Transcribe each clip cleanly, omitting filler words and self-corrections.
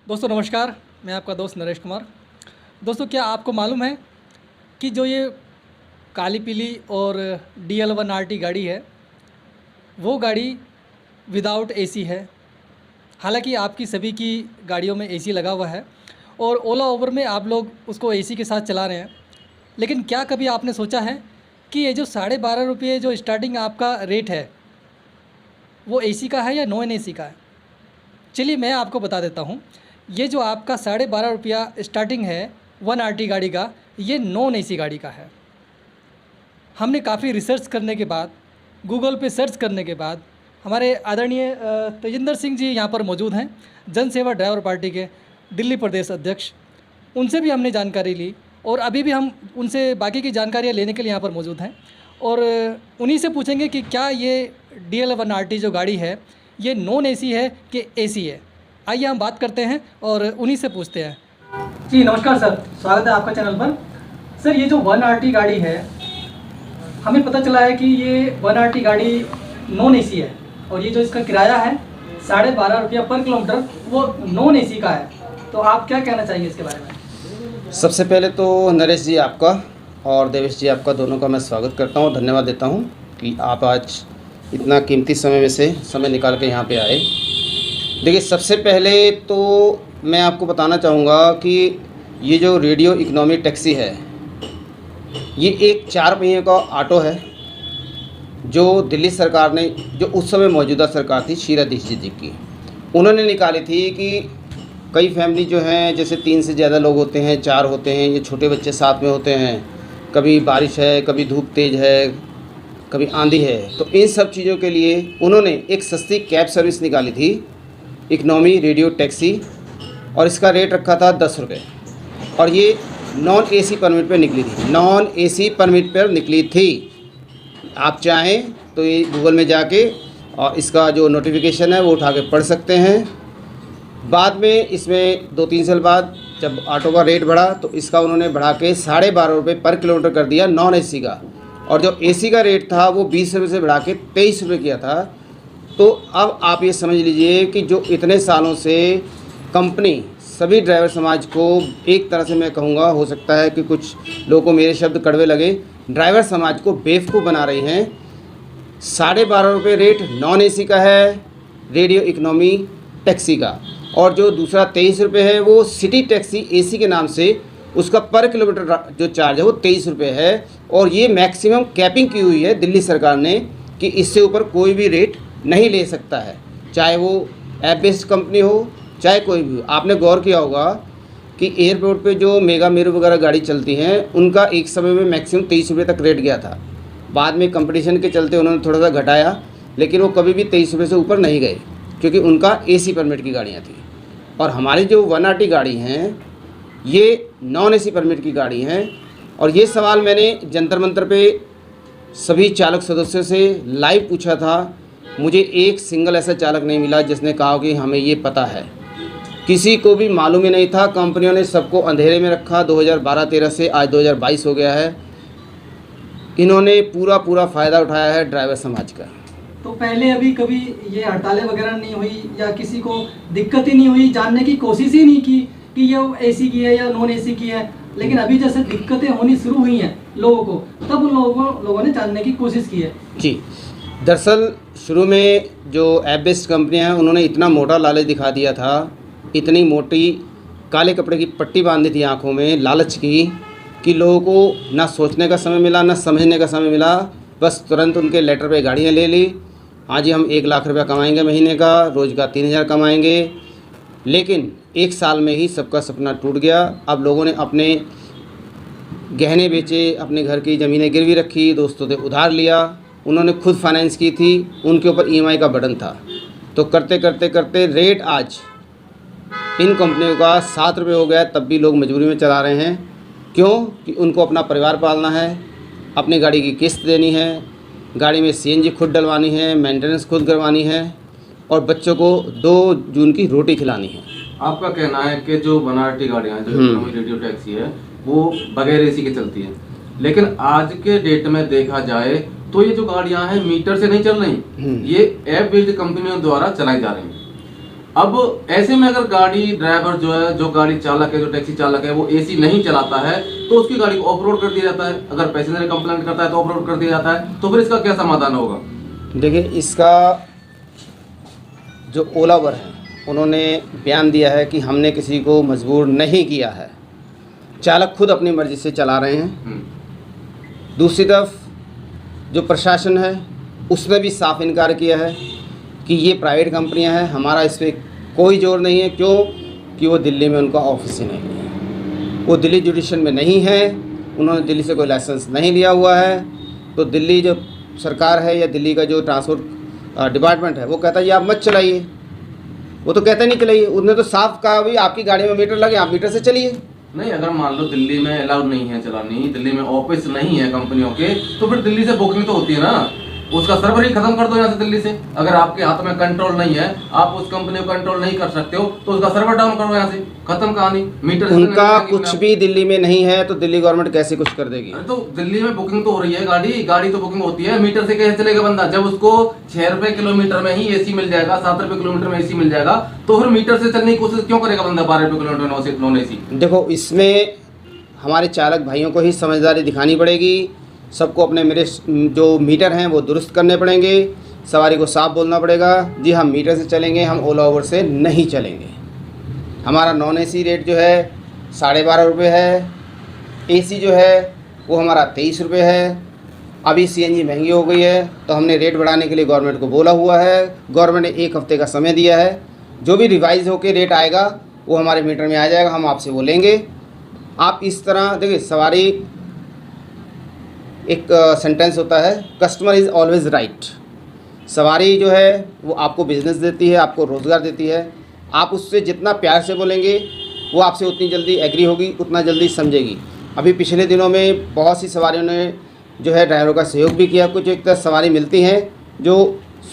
दोस्तों नमस्कार, मैं आपका दोस्त नरेश कुमार। दोस्तों क्या आपको मालूम है कि जो ये काली पीली और DL1RT गाड़ी है, वो गाड़ी विदाउट एसी है। हालांकि आपकी सभी की गाड़ियों में एसी लगा हुआ है और ओला उबर में आप लोग उसको एसी के साथ चला रहे हैं। लेकिन क्या कभी आपने सोचा है कि ये जो 12.5 रुपये जो स्टार्टिंग आपका रेट है, वो एसी का है या नॉन एसी का है? चलिए मैं आपको बता देता हूँ। ये जो आपका 12.5 रुपया स्टार्टिंग है 1RT गाड़ी का, ये नॉन एसी गाड़ी का है। हमने काफ़ी रिसर्च करने के बाद, गूगल पे सर्च करने के बाद, हमारे आदरणीय तेजिंदर सिंह जी यहाँ पर मौजूद हैं, जन सेवा ड्राइवर पार्टी के दिल्ली प्रदेश अध्यक्ष। उनसे भी हमने जानकारी ली और अभी भी हम उनसे बाकी की जानकारियाँ लेने के लिए यहाँ पर मौजूद हैं और उन्हीं से पूछेंगे कि क्या ये DL1RT जो गाड़ी है, ये नॉन एसी है कि एसी है। आइए हम बात करते हैं और उन्हीं से पूछते हैं। जी नमस्कार सर, स्वागत है आपका चैनल पर। सर ये जो 1RT गाड़ी है, हमें पता चला है कि ये 1RT गाड़ी नॉन एसी है और ये जो इसका किराया है 12.5 रुपया पर किलोमीटर, वो नॉन एसी का है। तो आप क्या कहना चाहिए इसके बारे में? सबसे पहले तो नरेश जी आपका और देवेश जी आपका दोनों का मैं स्वागत करता हूँ, धन्यवाद देता हूँ कि आप आज इतना कीमती समय में से समय निकाल के यहाँ पे आए। देखिए, सबसे पहले तो मैं आपको बताना चाहूँगा कि ये जो रेडियो इकोनॉमी टैक्सी है, ये एक 4 पहिए का ऑटो है जो दिल्ली सरकार ने, जो उस समय मौजूदा सरकार थी शीला दीक्षित जी की, उन्होंने निकाली थी कि कई फैमिली जो हैं, जैसे 3 से ज़्यादा लोग होते हैं, 4 होते हैं, ये छोटे बच्चे साथ में होते हैं, कभी बारिश है, कभी धूप तेज़ है, कभी आंधी है, तो इन सब चीज़ों के लिए उन्होंने एक सस्ती कैब सर्विस निकाली थी, इकनॉमी रेडियो टैक्सी, और इसका रेट रखा था 10 रुपये। और ये नॉन एसी परमिट पर निकली थी, नॉन एसी परमिट पर निकली थी। आप चाहें तो ये गूगल में जाके और इसका जो नोटिफिकेशन है वो उठा के पढ़ सकते हैं। बाद में इसमें 2-3 साल बाद जब ऑटो का रेट बढ़ा तो इसका उन्होंने बढ़ा के 12.5 रुपये पर किलोमीटर कर दिया नॉन एसी का, और जो एसी का रेट था वो 20 रुपये से बढ़ा के 23 रुपये किया था। तो अब आप ये समझ लीजिए कि जो इतने सालों से कंपनी सभी ड्राइवर समाज को, एक तरह से मैं कहूँगा, हो सकता है कि कुछ लोगों को मेरे शब्द कड़वे लगे, ड्राइवर समाज को बेवकूफ़ बना रही हैं। 12.5 रुपये रेट नॉन एसी का है रेडियो इकोनॉमी टैक्सी का, और जो दूसरा 23 रुपये है वो सिटी टैक्सी एसी के नाम से, उसका पर किलोमीटर जो चार्ज है वो 23 रुपये है। और ये मैक्सिमम कैपिंग की हुई है दिल्ली सरकार ने कि इससे ऊपर कोई भी रेट नहीं ले सकता है, चाहे वो ऐप बेस्ड कंपनी हो, चाहे कोई भी हो। आपने गौर किया होगा कि एयरपोर्ट पे जो मेगा मेरू वगैरह गाड़ी चलती हैं, उनका एक समय में मैक्सिमम 23 रुपये तक रेट गया था। बाद में कंपटीशन के चलते उन्होंने थोड़ा सा घटाया, लेकिन वो कभी भी 23 रुपये से ऊपर नहीं गए क्योंकि उनका एसी परमिट की गाड़ियाँ थी। और हमारी जो 1RT गाड़ी हैं, ये नॉन एसी परमिट की गाड़ी हैं। और ये सवाल मैंने जंतर मंतर पे सभी चालक सदस्यों से लाइव पूछा था, मुझे एक सिंगल ऐसा चालक नहीं मिला जिसने कहा कि हमें ये पता है। किसी को भी मालूम ही नहीं था। कंपनियों ने सबको अंधेरे में रखा। 2012-13 से आज 2022 हो गया है, इन्होंने पूरा फ़ायदा उठाया है ड्राइवर समाज का। तो पहले अभी कभी ये हड़तालें वगैरह नहीं हुई या किसी को दिक्कत ही नहीं हुई, जानने की कोशिश ही नहीं की कि ये एसी की है या नॉन एसी की है? लेकिन अभी जैसे दिक्कतें होनी शुरू हुई हैं लोगों को, तब उन लोगों ने जानने की कोशिश की है। जी, दरअसल शुरू में जो ऐप बेस्ड कंपनियाँ हैं, उन्होंने इतना मोटा लालच दिखा दिया था, इतनी मोटी काले कपड़े की पट्टी बांधी थी आँखों में लालच की, कि लोगों को ना सोचने का समय मिला, ना समझने का समय मिला। बस तुरंत उनके लेटर पे गाड़ियाँ ले ली। हाँ जी, हम 1 लाख रुपया कमाएंगे महीने का, रोज़ का 3,000 कमाएंगे। लेकिन 1 साल में ही सबका सपना टूट गया। अब लोगों ने अपने गहने बेचे, अपने घर की ज़मीनें गिरवी रखी, दोस्तों से उधार लिया, उन्होंने खुद फाइनेंस की थी, उनके ऊपर EMI का बर्डन था। तो करते करते करते रेट आज इन कंपनियों का 7 रुपये हो गया, तब भी लोग मजबूरी में चला रहे हैं। क्यों? कि उनको अपना परिवार पालना है, अपनी गाड़ी की किस्त देनी है, गाड़ी में CNG खुद डलवानी है, मेंटेनेंस खुद करवानी है, और बच्चों को 2 जून की रोटी खिलानी है। आपका कहना है कि जो 1RT गाड़ियाँ हैं, जो इकोनॉमी रेडियो टैक्सी है, वो बगैर एसी के चलती है। लेकिन आज के डेट में देखा जाए तो ये जो गाड़ियाँ हैं मीटर से नहीं चल रही, ये ऐप बेस्ड कंपनियों द्वारा चलाई जा रही हैं। अब ऐसे में अगर गाड़ी ड्राइवर जो है, जो गाड़ी चालक है, जो टैक्सी चालक है, वो एसी नहीं चलाता है तो उसकी गाड़ी को ऑफ रोड कर दिया जाता है। अगर पैसेंजर कंप्लेंट करता है तो ऑफ रोड कर दिया जाता है। तो फिर इसका क्या समाधान होगा? देखिए, इसका जो ओला उबर है उन्होंने बयान दिया है कि हमने किसी को मजबूर नहीं किया है, चालक खुद अपनी मर्ज़ी से चला रहे हैं। दूसरी तरफ जो प्रशासन है उसने भी साफ इनकार किया है कि ये प्राइवेट कंपनियां हैं, हमारा इस पर कोई जोर नहीं है। क्यों? कि वो दिल्ली में उनका ऑफिस ही नहीं है, वो दिल्ली जुडिशन में नहीं है, उन्होंने दिल्ली से कोई लाइसेंस नहीं लिया हुआ है। तो दिल्ली जो सरकार है या दिल्ली का जो ट्रांसपोर्ट डिपार्टमेंट है वो कहता है ये आप मत चलाइए, वो तो कहता नहीं चलाइए। उन्होंने तो साफ कहा भाई आपकी गाड़ी में मीटर लगे, आप मीटर से चलिए। नहीं, अगर मान लो दिल्ली में अलाउड नहीं है चलानी, दिल्ली में ऑफिस नहीं है कंपनियों के, तो फिर दिल्ली से बुकिंग तो होती है ना, उसका सर्वर ही खत्म कर दो यहाँ से दिल्ली से। अगर आपके हाथ में कंट्रोल नहीं है, आप उस कंपनी को कंट्रोल नहीं कर सकते हो, तो उसका सर्वर डाउन करो यहाँ से, खत्म कहानी। मीटर उनका कुछ भी दिल्ली में नहीं है तो दिल्ली गवर्नमेंट कैसे कुछ कर देगी? तो दिल्ली में बुकिंग तो हो रही है, गाड़ी तो बुकिंग होती है, मीटर से कैसे चलेगा बंदा? जब उसको 6 रुपए किलोमीटर में ही एसी मिल जाएगा, 7 रुपए किलोमीटर में एसी मिल जाएगा, तो फिर मीटर से चलने की कोशिश क्यों करेगा बंदा 12 रुपए किलोमीटर नॉन एसी? देखो, इसमें हमारे चालक भाइयों को ही समझदारी दिखानी पड़ेगी। सबको अपने मेरे जो मीटर हैं वो दुरुस्त करने पड़ेंगे, सवारी को साफ बोलना पड़ेगा जी हम मीटर से चलेंगे, हम ओला उबर से नहीं चलेंगे। हमारा नॉन एसी रेट जो है 12.5 रुपये है, एसी जो है वो हमारा 23 रुपये है। अभी सीएनजी महंगी हो गई है तो हमने रेट बढ़ाने के लिए गवर्नमेंट को बोला हुआ है। गवर्नमेंट ने 1 हफ्ते का समय दिया है, जो भी रिवाइज़ होकर रेट आएगा वो हमारे मीटर में आ जाएगा, हम आपसे वो लेंगे। आप इस तरह देखिए, सवारी एक सेंटेंस होता है, कस्टमर इज़ ऑलवेज़ राइट। सवारी जो है वो आपको बिज़नेस देती है, आपको रोज़गार देती है। आप उससे जितना प्यार से बोलेंगे वो आपसे उतनी जल्दी एग्री होगी, उतना जल्दी समझेगी। अभी पिछले दिनों में बहुत सी सवारियों ने जो है ड्राइवरों का सहयोग भी किया। कुछ एक तरह सवारी मिलती हैं जो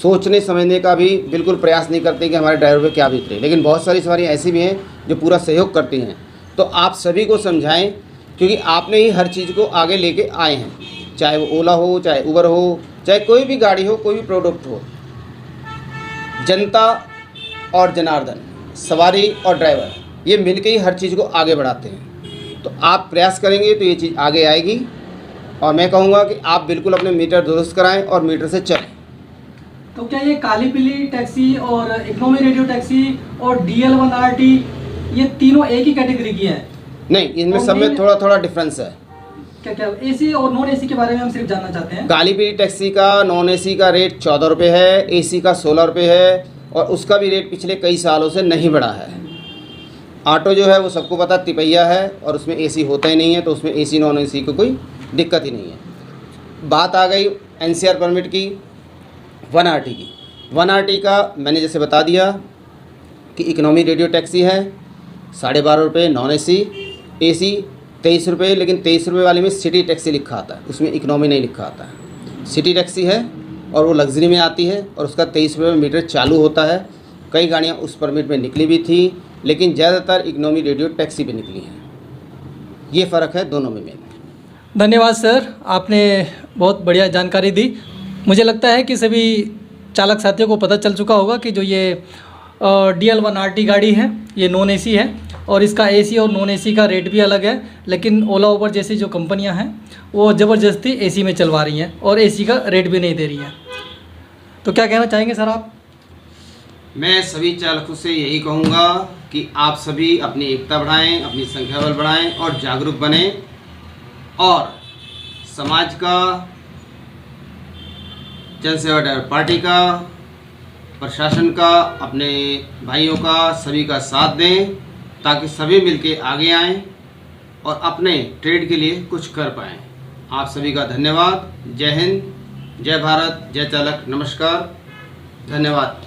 सोचने समझने का भी बिल्कुल प्रयास नहीं करते कि हमारे ड्राइवर पे क्या बीत रही है, लेकिन बहुत सारी सवारियाँ ऐसी भी हैं जो पूरा सहयोग करती हैं। तो आप सभी को समझाएं, क्योंकि आपने ही हर चीज़ को आगे लेके आए हैं, चाहे वो ओला हो, चाहे उबर हो, चाहे कोई भी गाड़ी हो, कोई भी प्रोडक्ट हो। जनता और जनार्दन, सवारी और ड्राइवर, ये मिलके ही हर चीज़ को आगे बढ़ाते हैं। तो आप प्रयास करेंगे तो ये चीज़ आगे आएगी। और मैं कहूँगा कि आप बिल्कुल अपने मीटर दुरुस्त कराएं और मीटर से चलें। तो क्या ये काली पीली टैक्सी और इकोनॉमी रेडियो टैक्सी और DL1RT ये तीनों एक ही कैटेगरी की हैं? नहीं, इनमें सब में थोड़ा थोड़ा डिफरेंस है। क्या क्या एसी और नॉन एसी के बारे में हम सिर्फ जानना चाहते हैं। काली पीली टैक्सी का नॉन एसी का रेट 14 रुपये है, एसी का 16 रुपये है, और उसका भी रेट पिछले कई सालों से नहीं बढ़ा है। ऑटो जो है वो सबको पता तिपैया है और उसमें एसी होता ही नहीं है, तो उसमें एसी नॉन एसी को कोई दिक्कत ही नहीं है। बात आ गई NCR परमिट की, 1RT की। 1RT का मैंने जैसे बता दिया कि इकोनॉमी रेडियो टैक्सी है 12.5 रुपये, नॉन एसी, एसी 23 रुपये, लेकिन 23 रुपये वाले में सिटी टैक्सी लिखा आता है, उसमें इकोनॉमी नहीं लिखा आता है। सिटी टैक्सी है और वो लग्जरी में आती है और उसका 23 रुपये में मीटर चालू होता है। कई गाड़ियाँ उस परमिट में निकली भी थी, लेकिन ज़्यादातर इकोनॉमी रेडियो टैक्सी पे निकली हैं। ये फ़र्क है दोनों में। धन्यवाद सर, आपने बहुत बढ़िया जानकारी दी। मुझे लगता है कि सभी चालक साथियों को पता चल चुका होगा कि जो ये DL1RT गाड़ी है ये नॉन एसी है और इसका एसी और नॉन एसी का रेट भी अलग है। लेकिन ओला उबर जैसी जो कंपनियां हैं वो ज़बरदस्ती एसी में चलवा रही हैं और एसी का रेट भी नहीं दे रही हैं। तो क्या कहना चाहेंगे सर आप? मैं सभी चालकों से यही कहूँगा कि आप सभी अपनी एकता बढ़ाएं, अपनी संख्या बल बढ़ाएं और जागरूक बनें, और समाज का, जन सेवा ड्राइवर पार्टी का, प्रशासन का, अपने भाइयों का, सभी का साथ दें, ताकि सभी मिलके आगे आएं और अपने ट्रेड के लिए कुछ कर पाएं। आप सभी का धन्यवाद। जय हिंद, जय भारत, जय चालक, नमस्कार, धन्यवाद।